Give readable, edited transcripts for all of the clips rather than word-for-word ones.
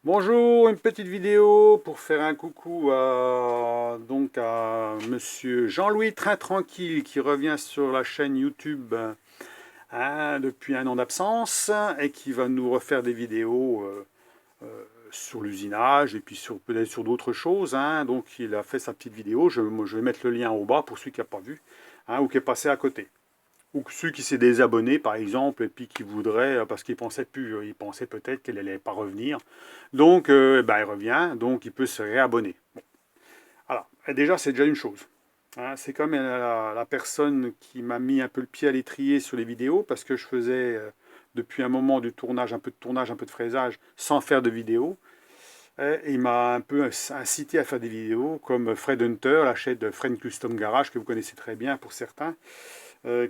Bonjour, une petite vidéo pour faire un coucou à monsieur Jean-Louis Train Tranquille qui revient sur la chaîne YouTube depuis un an d'absence et qui va nous refaire des vidéos sur l'usinage et puis peut-être sur d'autres choses. Donc il a fait sa petite vidéo, je vais mettre le lien au bas pour celui qui n'a pas vu ou qui est passé à côté. Ou ceux qui s'est désabonné, par exemple, et puis qui voudraient, parce qu'il pensait plus, il pensait peut-être qu'elle n'allait pas revenir. Donc, il revient, donc il peut se réabonner. Bon, alors, et déjà, c'est déjà une chose. C'est comme la personne qui m'a mis un peu le pied à l'étrier sur les vidéos, parce que je faisais depuis un moment du tournage, un peu de fraisage, sans faire de vidéo. Et il m'a un peu incité à faire des vidéos, comme Fred Hunter, la chaîne de Fred Custom Garage, que vous connaissez très bien pour certains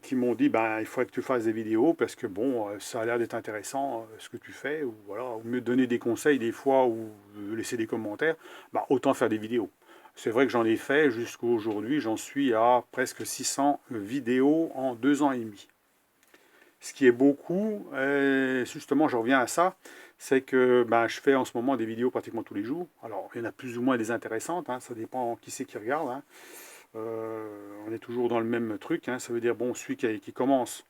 qui m'ont dit ben, il faut que tu fasses des vidéos parce que bon, ça a l'air d'être intéressant ce que tu fais, ou voilà, au mieux de donner des conseils des fois ou de laisser des commentaires, ben, autant faire des vidéos. C'est vrai que j'en ai fait jusqu'à aujourd'hui, j'en suis à presque 600 vidéos en 2 ans et demi. Ce qui est beaucoup, et justement je reviens à ça, c'est que ben, je fais en ce moment des vidéos pratiquement tous les jours. Alors il y en a plus ou moins des intéressantes, ça dépend qui c'est qui regarde. On est toujours dans le même truc, ça veut dire, bon, celui qui commence,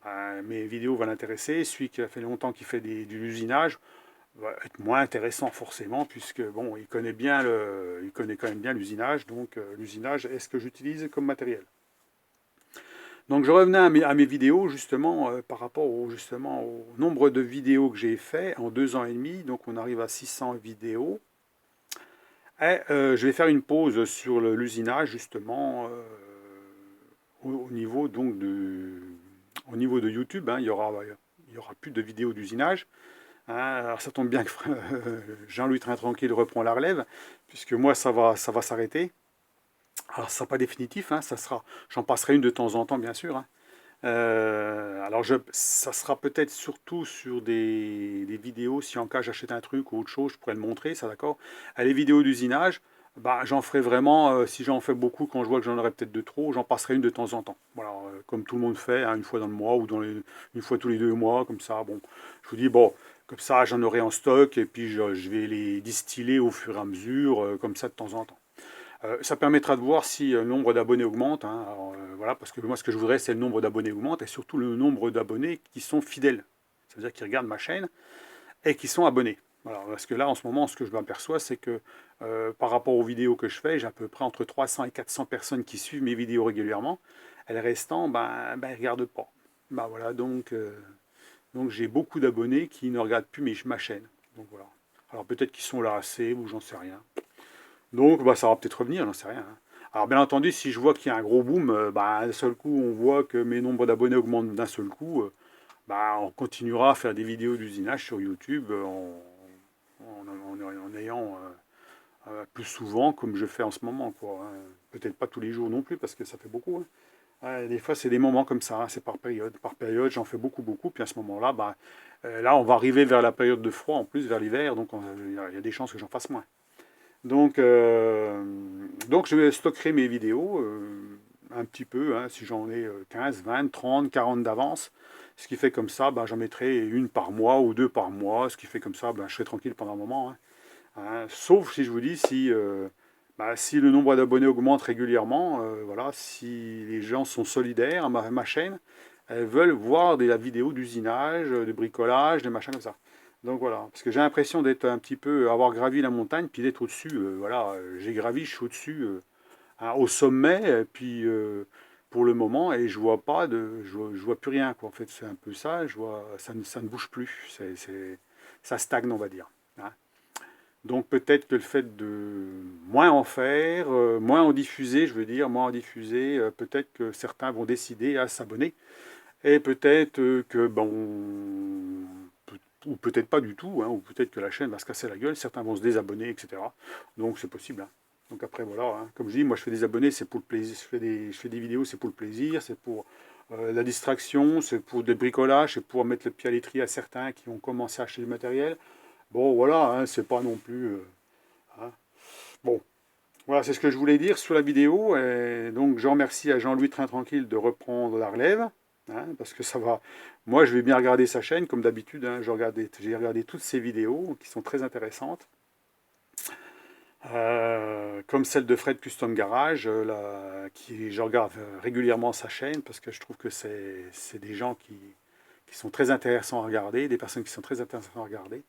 ben, mes vidéos vont l'intéresser, celui qui a fait longtemps qu'il fait du usinage va être moins intéressant forcément, puisque bon, il connaît quand même bien l'usinage, donc l'usinage est ce que j'utilise comme matériel. Donc je revenais à mes vidéos justement par rapport justement au nombre de vidéos que j'ai fait en 2 ans et demi, donc on arrive à 600 vidéos. Et je vais faire une pause sur l'usinage justement au niveau donc au niveau de YouTube. Il y aura plus de vidéos d'usinage. Alors ça tombe bien que Jean-Louis Train Tranquille reprend la relève, puisque moi ça va s'arrêter. Alors ça sera pas définitif, j'en passerai une de temps en temps bien sûr. Ça sera peut-être surtout sur des vidéos, si en cas j'achète un truc ou autre chose, je pourrais le montrer, ça d'accord. Les vidéos d'usinage, bah, j'en ferai vraiment, si j'en fais beaucoup, quand je vois que j'en aurai peut-être de trop, j'en passerai une de temps en temps. Voilà, comme tout le monde fait, une fois dans le mois ou une fois tous les 2 mois, comme ça. Bon, je vous dis, bon, comme ça j'en aurai en stock et puis je vais les distiller au fur et à mesure, comme ça de temps en temps. Ça permettra de voir si le nombre d'abonnés augmente. Voilà, parce que moi, ce que je voudrais, c'est le nombre d'abonnés augmente et surtout le nombre d'abonnés qui sont fidèles. C'est-à-dire qui regardent ma chaîne et qui sont abonnés. Voilà, parce que là, en ce moment, ce que je m'aperçois, c'est que par rapport aux vidéos que je fais, j'ai à peu près entre 300 et 400 personnes qui suivent mes vidéos régulièrement. Et les restants, ils ne regardent pas. Voilà, donc j'ai beaucoup d'abonnés qui ne regardent plus ma chaîne. Donc voilà. Alors peut-être qu'ils sont là assez ou j'en sais rien. Donc ça va peut-être revenir, j'en sais rien. Alors bien entendu, si je vois qu'il y a un gros boom, d'un seul coup on voit que mes nombres d'abonnés augmentent d'un seul coup, on continuera à faire des vidéos d'usinage sur YouTube en ayant plus souvent comme je fais en ce moment, quoi. Peut-être pas tous les jours non plus parce que ça fait beaucoup. Des fois c'est des moments comme ça, c'est par période. Par période j'en fais beaucoup, beaucoup, puis à ce moment-là, là on va arriver vers la période de froid en plus, vers l'hiver, donc il y a des chances que j'en fasse moins. Donc, je vais stocker mes vidéos un petit peu, si j'en ai 15, 20, 30, 40 d'avance. Ce qui fait comme ça, j'en mettrai une par mois ou deux par mois. Ce qui fait comme ça, je serai tranquille pendant un moment. Sauf si je vous dis, si le nombre d'abonnés augmente régulièrement, voilà, si les gens sont solidaires à ma chaîne, elles veulent voir des vidéos d'usinage, de bricolage, des machins comme ça. Donc voilà, parce que j'ai l'impression d'être un petit peu, avoir gravi la montagne, puis d'être au-dessus. Voilà, j'ai gravi, je suis au-dessus, au sommet, et puis pour le moment, et je vois pas je vois plus rien, quoi. En fait, c'est un peu ça. Ça ne bouge plus. Ça stagne, on va dire. Hein. Donc peut-être que le fait de moins en faire, moins en diffuser, je veux dire, moins en diffuser, peut-être que certains vont décider à s'abonner. Et peut-être que, bon, ou peut-être pas du tout, ou peut-être que la chaîne va se casser la gueule, certains vont se désabonner, etc. Donc c'est possible. Donc après, voilà, comme je dis, moi je fais des abonnés, c'est pour le plaisir, je fais des vidéos, c'est pour le plaisir, c'est pour la distraction, c'est pour le bricolage, c'est pour mettre le pied à l'étrier à certains qui ont commencé à acheter du matériel. Bon, voilà, c'est pas non plus... hein. Bon, voilà, c'est ce que je voulais dire sur la vidéo. Et donc je remercie à Jean-Louis Train Tranquille de reprendre la relève. hein, parce que ça va. Moi, je vais bien regarder sa chaîne, comme d'habitude, hein, j'ai regardé toutes ses vidéos qui sont très intéressantes. Comme celle de Fred Custom Garage, je regarde régulièrement sa chaîne parce que je trouve que c'est des gens qui sont très intéressants à regarder, des personnes qui sont très intéressantes à regarder.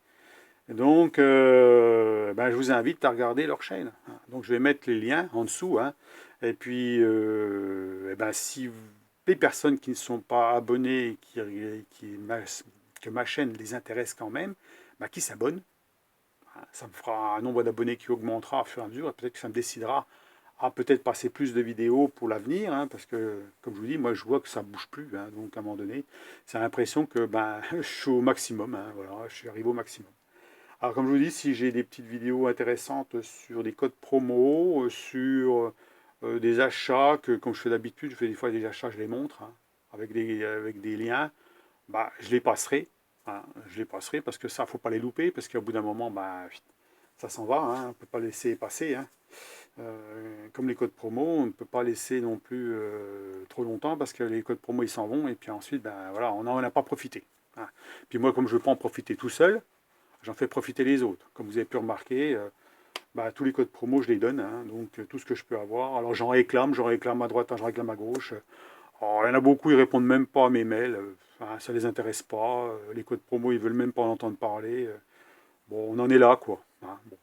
Et donc, ben, je vous invite à regarder leur chaîne, hein. Donc, je vais mettre les liens en dessous, hein. Et puis, eh ben, si les personnes qui ne sont pas abonnées, que ma chaîne les intéresse quand même, ben, qui s'abonnent, hein. Ça me fera un nombre d'abonnés qui augmentera au fur et à mesure. Et peut-être que ça me décidera à peut-être passer plus de vidéos pour l'avenir, hein, parce que, comme je vous dis, moi je vois que ça ne bouge plus, hein. Donc à un moment donné, c'est l'impression que ben, je suis au maximum, hein, voilà, je suis arrivé au maximum. Alors comme je vous dis, si j'ai des petites vidéos intéressantes sur des codes promo, sur des achats, que comme je fais d'habitude, je fais des fois des achats, je les montre, hein, avec des liens, bah, je les passerai, hein, je les passerai parce que ça, faut pas les louper, parce qu'au bout d'un moment, bah, ça s'en va, hein, on ne peut pas laisser passer, hein. Comme les codes promo, on ne peut pas laisser non plus trop longtemps parce que les codes promo ils s'en vont et puis ensuite ben, voilà, on n'en a pas profité, hein. Puis moi comme je ne veux pas en profiter tout seul, j'en fais profiter les autres. Comme vous avez pu remarquer, bah, tous les codes promo je les donne, hein, donc tout ce que je peux avoir. Alors j'en réclame à droite, j'en réclame à gauche. Alors, il y en a beaucoup, ils répondent même pas à mes mails, enfin, ça les intéresse pas. Les codes promo ils veulent même pas en entendre parler. Bon, on en est là quoi, hein, bon.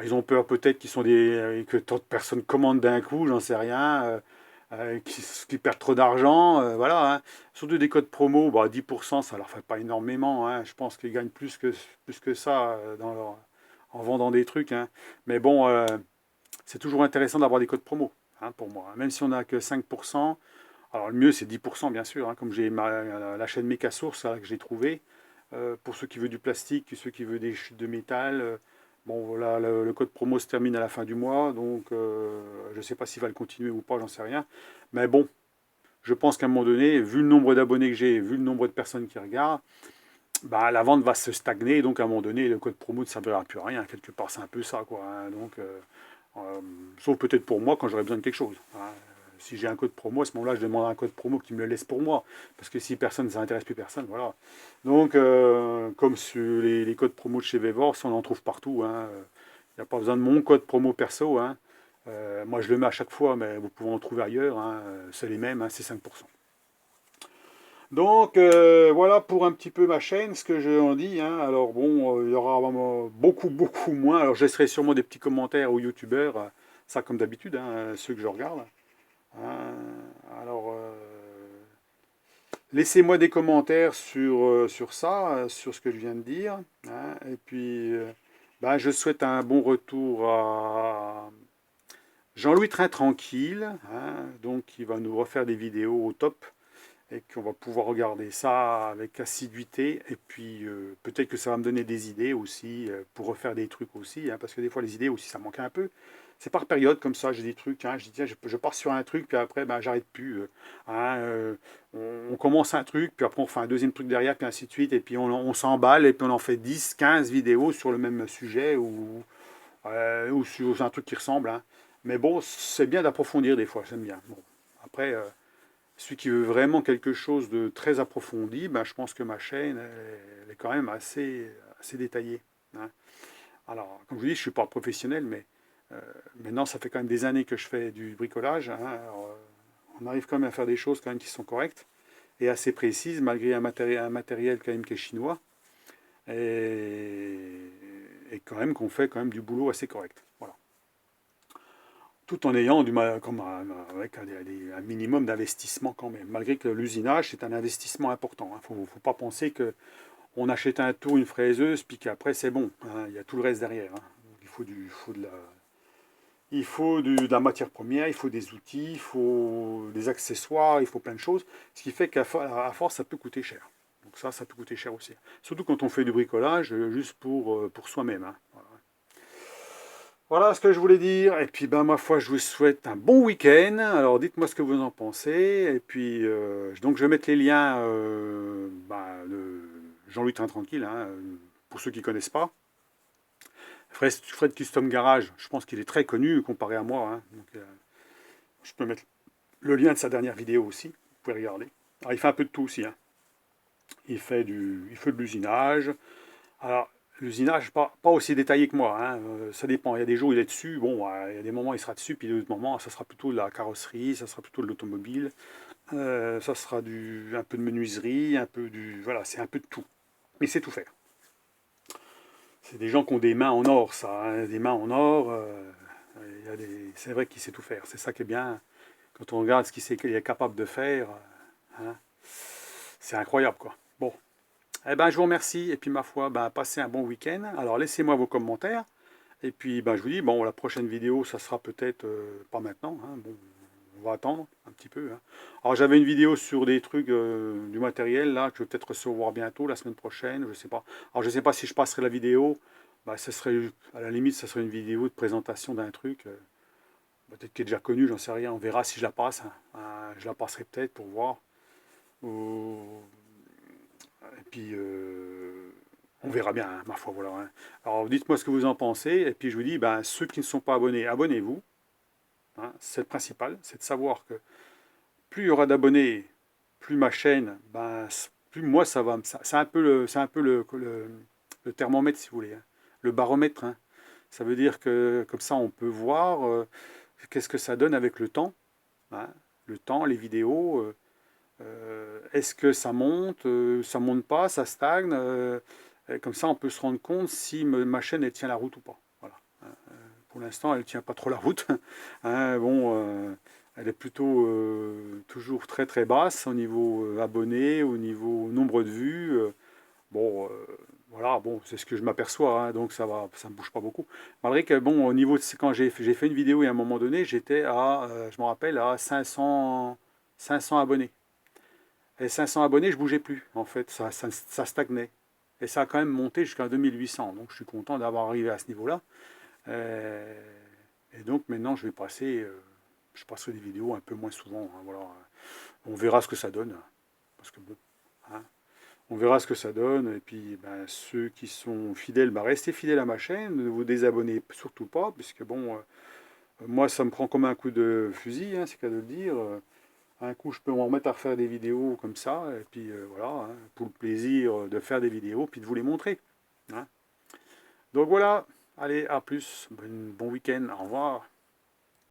Ils ont peur peut-être que tant de personnes commandent d'un coup, j'en sais rien, qui perdent trop d'argent, voilà, hein. Surtout des codes promo, bah, 10%, ça leur fait pas énormément, hein. Je pense qu'ils gagnent plus que ça en vendant des trucs, hein. Mais bon, c'est toujours intéressant d'avoir des codes promo, hein, pour moi, hein. Même si on n'a que 5%, alors le mieux c'est 10% bien sûr, hein, comme j'ai la chaîne Mecasource là, que j'ai trouvée, pour ceux qui veulent du plastique, ceux qui veulent des chutes de métal. Bon, voilà, le code promo se termine à la fin du mois, donc je ne sais pas s'il va le continuer ou pas, j'en sais rien. Mais bon, je pense qu'à un moment donné, vu le nombre d'abonnés que j'ai, vu le nombre de personnes qui regardent, bah, la vente va se stagner, donc à un moment donné, le code promo ne servira plus à rien. Quelque part, c'est un peu ça, quoi, hein. Donc, sauf peut-être pour moi quand j'aurais besoin de quelque chose, hein. Si j'ai un code promo, à ce moment-là, je demande un code promo qui me le laisse pour moi. Parce que si personne, ça n'intéresse plus personne, voilà. Donc, comme sur les codes promo de chez Vevor, on en trouve partout, hein. Il n'y a pas besoin de mon code promo perso, hein. Moi, je le mets à chaque fois, mais vous pouvez en trouver ailleurs, hein. C'est les mêmes, hein, c'est 5%. Donc, voilà pour un petit peu ma chaîne, ce que je en dis, hein. Alors bon, il y aura vraiment beaucoup moins. Alors, je laisserai sûrement des petits commentaires aux youtubeurs, ça comme d'habitude, hein, ceux que je regarde, hein. Alors, laissez-moi des commentaires sur ça, sur ce que je viens de dire, hein. Et puis, ben, je souhaite un bon retour à Jean-Louis Train Tranquille, hein, donc qui va nous refaire des vidéos au top et qu'on va pouvoir regarder ça avec assiduité. Et puis, peut-être que ça va me donner des idées aussi pour refaire des trucs aussi, hein, parce que des fois, les idées aussi, ça manque un peu. C'est par période comme ça, j'ai des trucs, hein, je dis tiens, je pars sur un truc, puis après, ben, j'arrête plus, hein, on commence un truc, puis après on fait un deuxième truc derrière, puis ainsi de suite, et puis on s'emballe, et puis on en fait 10, 15 vidéos sur le même sujet, ou sur un truc qui ressemble, hein. Mais bon, c'est bien d'approfondir des fois, j'aime bien. Bon, après, celui qui veut vraiment quelque chose de très approfondi, ben, je pense que ma chaîne, elle est quand même assez détaillée, hein. Alors, comme je vous dis, je ne suis pas professionnel, mais maintenant, ça fait quand même des années que je fais du bricolage, hein. Alors, on arrive quand même à faire des choses quand même qui sont correctes et assez précises, malgré un matériel quand même qui est chinois, et, et quand même qu'on fait quand même du boulot assez correct. Voilà. Tout en ayant avec un minimum d'investissement quand même, malgré que l'usinage, c'est un investissement important, hein. Il ne faut pas penser qu'on achète un tour, une fraiseuse, puis qu'après c'est bon, hein. Il y a tout le reste derrière, hein. Donc, il faut de la matière première, il faut des outils, il faut des accessoires, il faut plein de choses, ce qui fait qu'à force, ça peut coûter cher. Donc ça peut coûter cher aussi. Surtout quand on fait du bricolage, juste pour soi-même, hein. Voilà. Voilà ce que je voulais dire. Et puis, ben, ma foi, je vous souhaite un bon week-end. Alors, dites-moi ce que vous en pensez. Et puis, donc, je vais mettre les liens ben, de Jean-Louis Train Tranquille, hein, pour ceux qui ne connaissent pas. Fred Custom Garage, je pense qu'il est très connu comparé à moi, hein. Donc, je peux mettre le lien de sa dernière vidéo aussi. Vous pouvez regarder. Alors, il fait un peu de tout aussi, hein. Il fait de l'usinage. Alors, l'usinage, pas aussi détaillé que moi, hein. Ça dépend. Il y a des jours, il est dessus. Bon, il y a des moments, il sera dessus. Puis d'autres moments, ça sera plutôt de la carrosserie, ça sera plutôt de l'automobile. Ça sera un peu de menuiserie, un peu du... Voilà, c'est un peu de tout. Mais c'est tout faire. C'est des gens qui ont des mains en or, ça, hein, des mains en or. C'est vrai qu'il sait tout faire. C'est ça qui est bien. Quand on regarde ce qu'il est capable de faire, hein, c'est incroyable, quoi. Bon, eh ben, je vous remercie. Et puis, ma foi, ben, passez un bon week-end. Alors, laissez-moi vos commentaires. Et puis, ben, je vous dis, bon, la prochaine vidéo, ça sera peut-être pas maintenant, hein. Bon, on va attendre un petit peu, hein. Alors, j'avais une vidéo sur des trucs, du matériel, là, que je vais peut-être recevoir bientôt, la semaine prochaine, je sais pas. Alors, je sais pas si je passerai la vidéo. Bah, ce serait, à la limite, ça serait une vidéo de présentation d'un truc, peut-être qui est déjà connu, j'en sais rien. On verra si je la passe, hein. Je la passerai peut-être pour voir. Ou- Et puis, on verra bien, hein, ma foi, voilà, hein. Alors, dites-moi ce que vous en pensez. Et puis, je vous dis, ben, ceux qui ne sont pas abonnés, abonnez-vous, hein. C'est le principal, c'est de savoir que plus il y aura d'abonnés, plus ma chaîne, ben, plus moi, ça va. C'est un peu le thermomètre, si vous voulez, hein. Le baromètre, hein. Ça veut dire que comme ça, on peut voir qu'est-ce que ça donne avec le temps, hein. Le temps, les vidéos. Est-ce que ça monte pas, ça stagne, et comme ça, on peut se rendre compte si ma chaîne elle tient la route ou pas. Voilà. Pour l'instant, elle tient pas trop la route, hein. Bon, elle est plutôt toujours très très basse au niveau abonnés, au niveau nombre de vues. Bon, voilà, bon, c'est ce que je m'aperçois, hein, donc ça ne bouge pas beaucoup. Malgré que, bon, au niveau de quand j'ai fait une vidéo et à un moment donné, j'étais à, je me rappelle, à 500 abonnés. Et 500 abonnés, je bougeais plus, en fait, ça stagnait. Et ça a quand même monté jusqu'à 2800, donc je suis content d'avoir arrivé à ce niveau-là. Euh, et donc maintenant, je passerai des vidéos un peu moins souvent, hein, voilà. On verra ce que ça donne, parce que bon, hein, on verra ce que ça donne. Et puis, ben, ceux qui sont fidèles, ben, restez fidèles à ma chaîne, ne vous désabonnez surtout pas, puisque bon, moi, ça me prend comme un coup de fusil, hein, c'est qu'à de le dire. Un coup, je peux m'en remettre à refaire des vidéos comme ça, et puis voilà, hein, pour le plaisir de faire des vidéos, puis de vous les montrer, hein. Donc voilà, allez, à plus, bon week-end, au revoir.